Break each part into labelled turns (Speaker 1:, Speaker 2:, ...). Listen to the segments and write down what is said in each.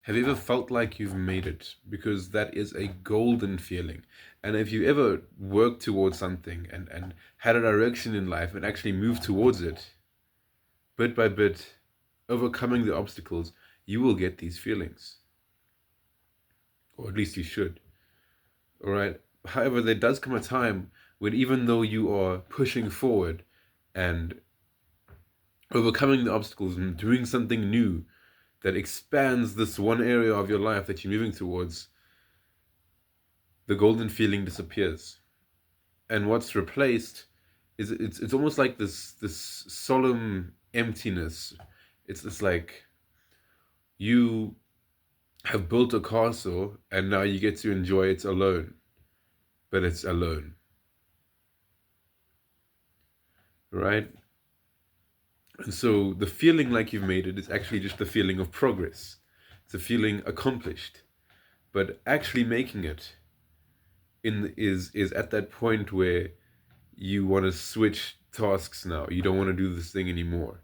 Speaker 1: Have you ever felt like you've made it? Because that is a golden feeling. And if you ever worked towards something and had a direction in life and actually moved towards it, bit by bit, overcoming the obstacles, you will get these feelings. Or at least you should. All right. However, there does come a time when even though you are pushing forward and overcoming the obstacles and doing something new that expands this one area of your life that you're moving towards, the golden feeling disappears. And what's replaced is it's almost like this solemn emptiness. It's like you have built a castle and now you get to enjoy it alone, but it's alone, right? And so the feeling like you've made it is actually just the feeling of progress. It's a feeling accomplished. But actually making it is at that point where you want to switch tasks now. You don't want to do this thing anymore.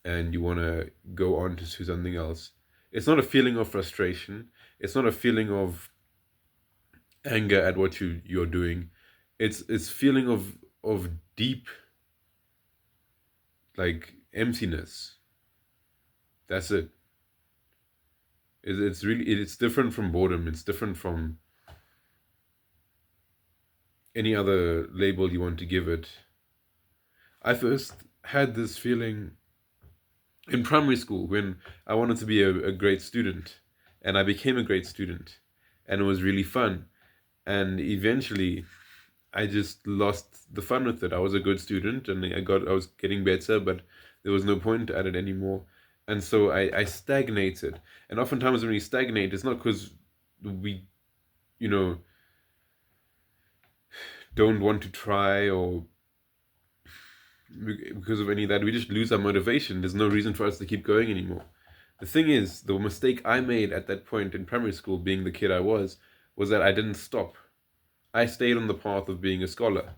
Speaker 1: And you want to go on to something else. It's not a feeling of frustration. It's not a feeling of anger at what you're doing. It's feeling of deep like emptiness. That's it. It's really it's different from boredom. It's different from any other label you want to give it. I first had this feeling in primary school when I wanted to be a great student, and I became a great student, and it was really fun. And eventually, I just lost the fun with it. I was a good student, and I was getting better, but there was no point at it anymore. And so I stagnated. And oftentimes when we stagnate, it's not because we, you know, don't want to try or because of any of that. We just lose our motivation. There's no reason for us to keep going anymore. The thing is, the mistake I made at that point in primary school, being the kid I was that I didn't stop. I stayed on the path of being a scholar,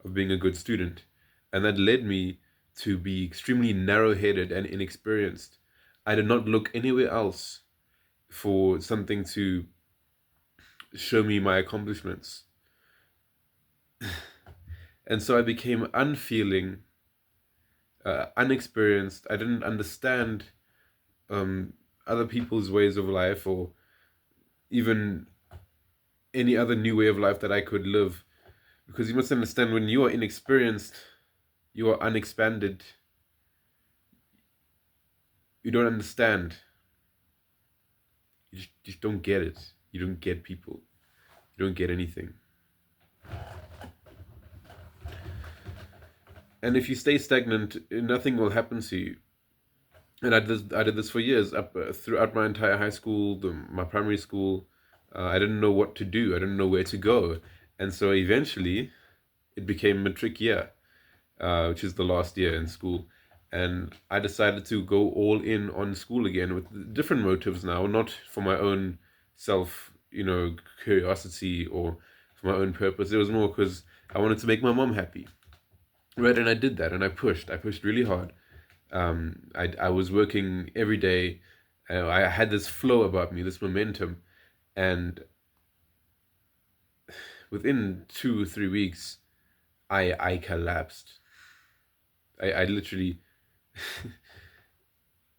Speaker 1: of being a good student. And that led me to be extremely narrow headed and inexperienced. I did not look anywhere else for something to show me my accomplishments. And so I became unfeeling, unexperienced. I didn't understand um, other people's ways of life or even any other new way of life that I could live. Because you must understand, when you are inexperienced, you are unexpanded, you don't understand. You just don't get it. You don't get people. You don't get anything. And if you stay stagnant, nothing will happen to you. And I did this for years, up throughout my entire high school, my primary school. I didn't know what to do. I didn't know where to go. And so eventually, it became matric year, which is the last year in school. And I decided to go all in on school again with different motives now, not for my own self, curiosity or for my own purpose. It was more because I wanted to make my mom happy. Right, and I did that, and I pushed really hard. I was working every day. I had this flow about me, this momentum, and within 2 or 3 weeks, I collapsed. I literally,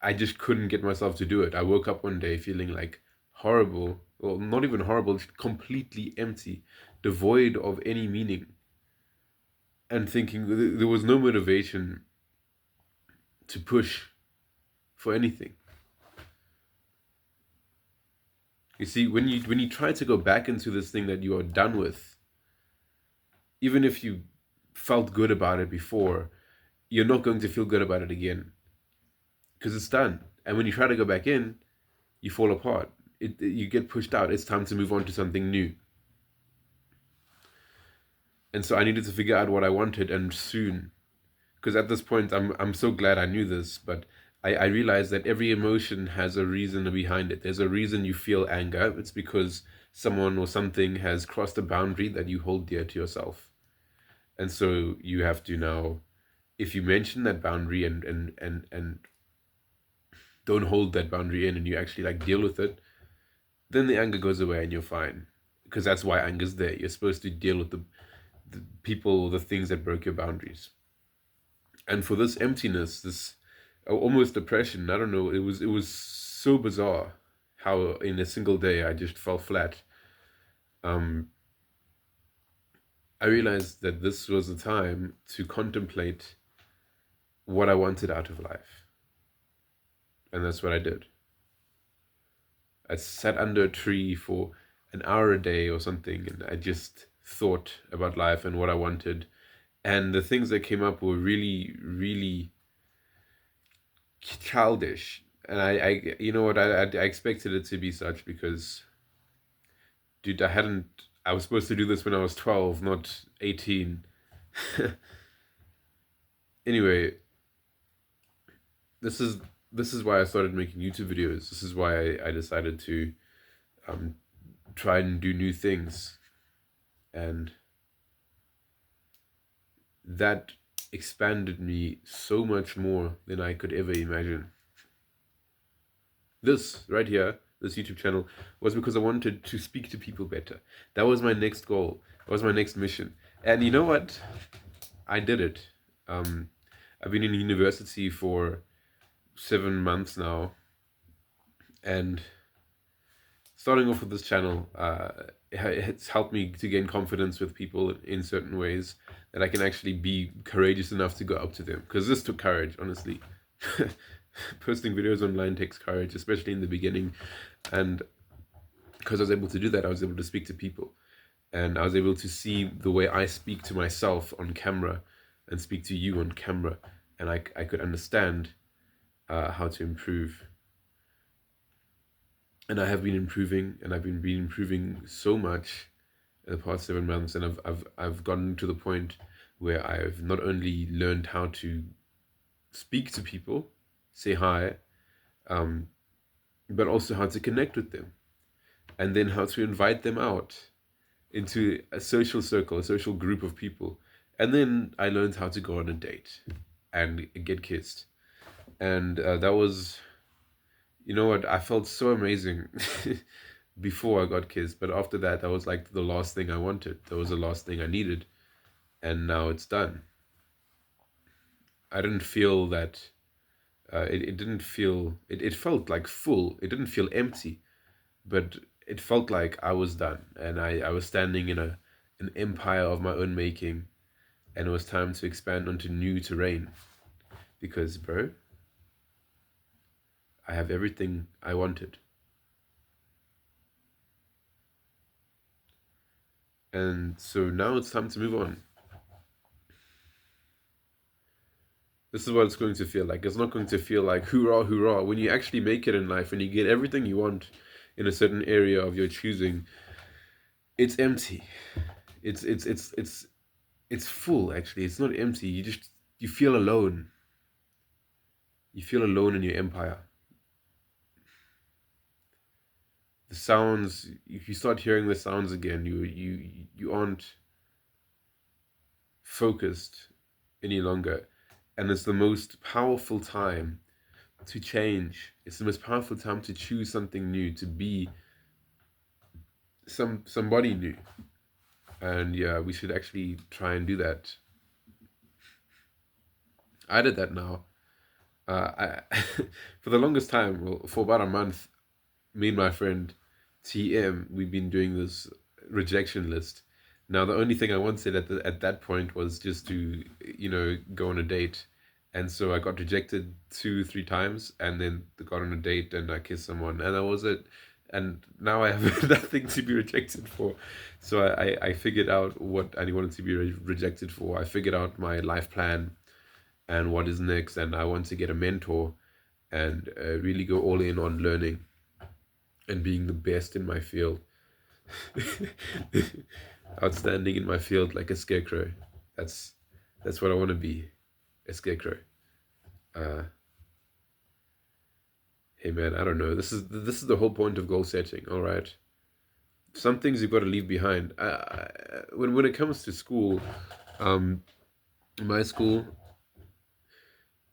Speaker 1: I just couldn't get myself to do it. I woke up one day feeling like horrible. Well, not even horrible, just completely empty, devoid of any meaning, and thinking there was no motivation to push for anything. You see, when you try to go back into this thing that you are done with, even if you felt good about it before, you're not going to feel good about it again because it's done. And when you try to go back in, you fall apart. You get pushed out. It's time to move on to something new. And so I needed to figure out what I wanted, and soon. Because at this point, I'm so glad I knew this, but I realized that every emotion has a reason behind it. There's a reason you feel anger. It's because someone or something has crossed a boundary that you hold dear to yourself. And so you have to now, if you mention that boundary and don't hold that boundary in and you actually like deal with it, then the anger goes away and you're fine. Because that's why anger's there. You're supposed to deal with the people or the things that broke your boundaries. And for this emptiness, this almost depression, I don't know, it was so bizarre how in a single day I just fell flat. Um, I realized that this was the time to contemplate what I wanted out of life. And that's what I did. I sat under a tree for an hour a day or something, and I just thought about life and what I wanted. And the things that came up were really, really childish. And I you know what, I expected it to be such because, dude, I was supposed to do this when I was 12, not 18. Anyway, this is this is why I started making YouTube videos. This is why I decided to um, try and do new things. And that expanded me so much more than I could ever imagine. This right here, this YouTube channel, was because I wanted to speak to people better. That was my next goal. That was my next mission. And you know what? I did it. I've been in university for 7 months now, and starting off with this channel, it's helped me to gain confidence with people in certain ways, that I can actually be courageous enough to go up to them. Because this took courage, honestly. Posting videos online takes courage, especially in the beginning. And because I was able to do that, I was able to speak to people. And I was able to see the way I speak to myself on camera and speak to you on camera. And I could understand how to improve. And I have been improving, and I've been improving so much in the past 7 months. And I've gotten to the point where I've not only learned how to speak to people, say hi, but also how to connect with them, and then how to invite them out into a social circle, a social group of people. And then I learned how to go on a date and get kissed. And that was, you know what, I felt so amazing before I got kissed. But after that, that was like the last thing I wanted. That was the last thing I needed. And now it's done. I didn't feel that, it didn't feel, it felt like full. It didn't feel empty, but it felt like I was done. And I was standing in an empire of my own making. And it was time to expand onto new terrain. Because, bro, I have everything I wanted. And so now it's time to move on. This is what it's going to feel like. It's not going to feel like hoorah, hoorah. When you actually make it in life, when you get everything you want in a certain area of your choosing, it's empty. It's full, actually. It's not empty. You feel alone. You feel alone in your empire. The sounds, if you start hearing the sounds again, you aren't focused any longer. And it's the most powerful time to change. It's the most powerful time to choose something new, to be somebody new. And yeah, we should actually try and do that. I did that now. I for the longest time, well, for about a month, me and my friend TM, we've been doing this rejection list. Now, the only thing I wanted at that point was just to, go on a date. And so I got rejected 2, 3 times, and then got on a date and I kissed someone, and that was it. And now I have nothing to be rejected for. So I figured out what I wanted to be rejected for. I figured out my life plan and what is next, and I want to get a mentor and really go all in on learning and being the best in my field. Outstanding in my field, like a scarecrow. That's what I want to be, a scarecrow. Hey man, I don't know. This is the whole point of goal setting. All right, some things you've got to leave behind. When it comes to school, my school,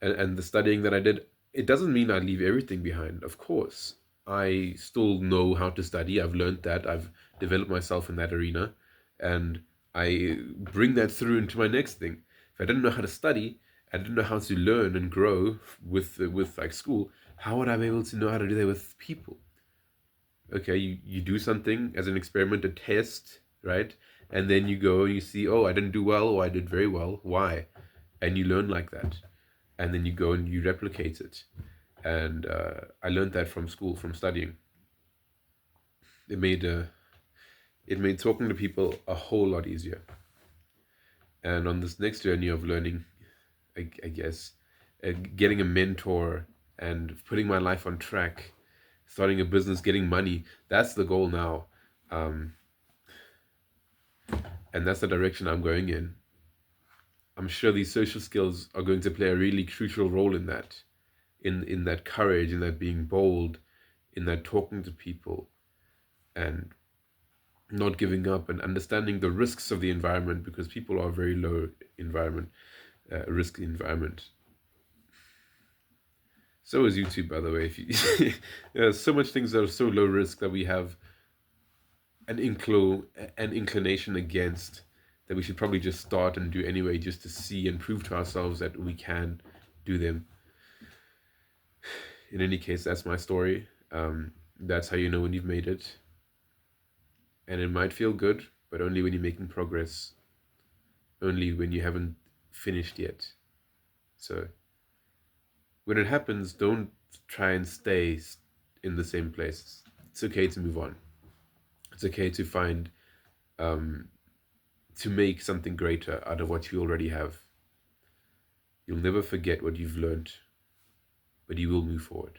Speaker 1: and the studying that I did, It doesn't mean I leave everything behind. Of course, I still know how to study. I've learned that. I've developed myself in that arena, and I bring that through into my next thing. If I didn't know how to study, I didn't know how to learn and grow with like school. How would I be able to know how to do that with people? Okay, you do something as an experiment, a test, right? And then you go and you see, oh, I didn't do well, or I did very well. Why? And you learn like that. And then you go and you replicate it. And I learned that from school, from studying. It made it made talking to people a whole lot easier. And on this next journey of learning, I guess, getting a mentor and putting my life on track, starting a business, getting money, that's the goal now. Um, and that's the direction I'm going in. I'm sure these social skills are going to play a really crucial role in that, in that courage, in that being bold, in that talking to people, and not giving up, and understanding the risks of the environment, because people are very low environment, risky environment. So is YouTube, by the way. If you, there's so much things that are so low risk that we have an inclination against, that we should probably just start and do anyway, just to see and prove to ourselves that we can do them. In any case, that's my story. That's how you know when you've made it. And it might feel good, but only when you're making progress, only when you haven't finished yet. So when it happens, don't try and stay in the same place. It's okay to move on. It's okay to find, um, to make something greater out of what you already have. You'll never forget what you've learned, but you will move forward.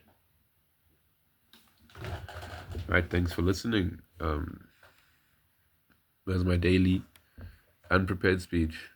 Speaker 1: All right, thanks for listening. There's my daily unprepared speech.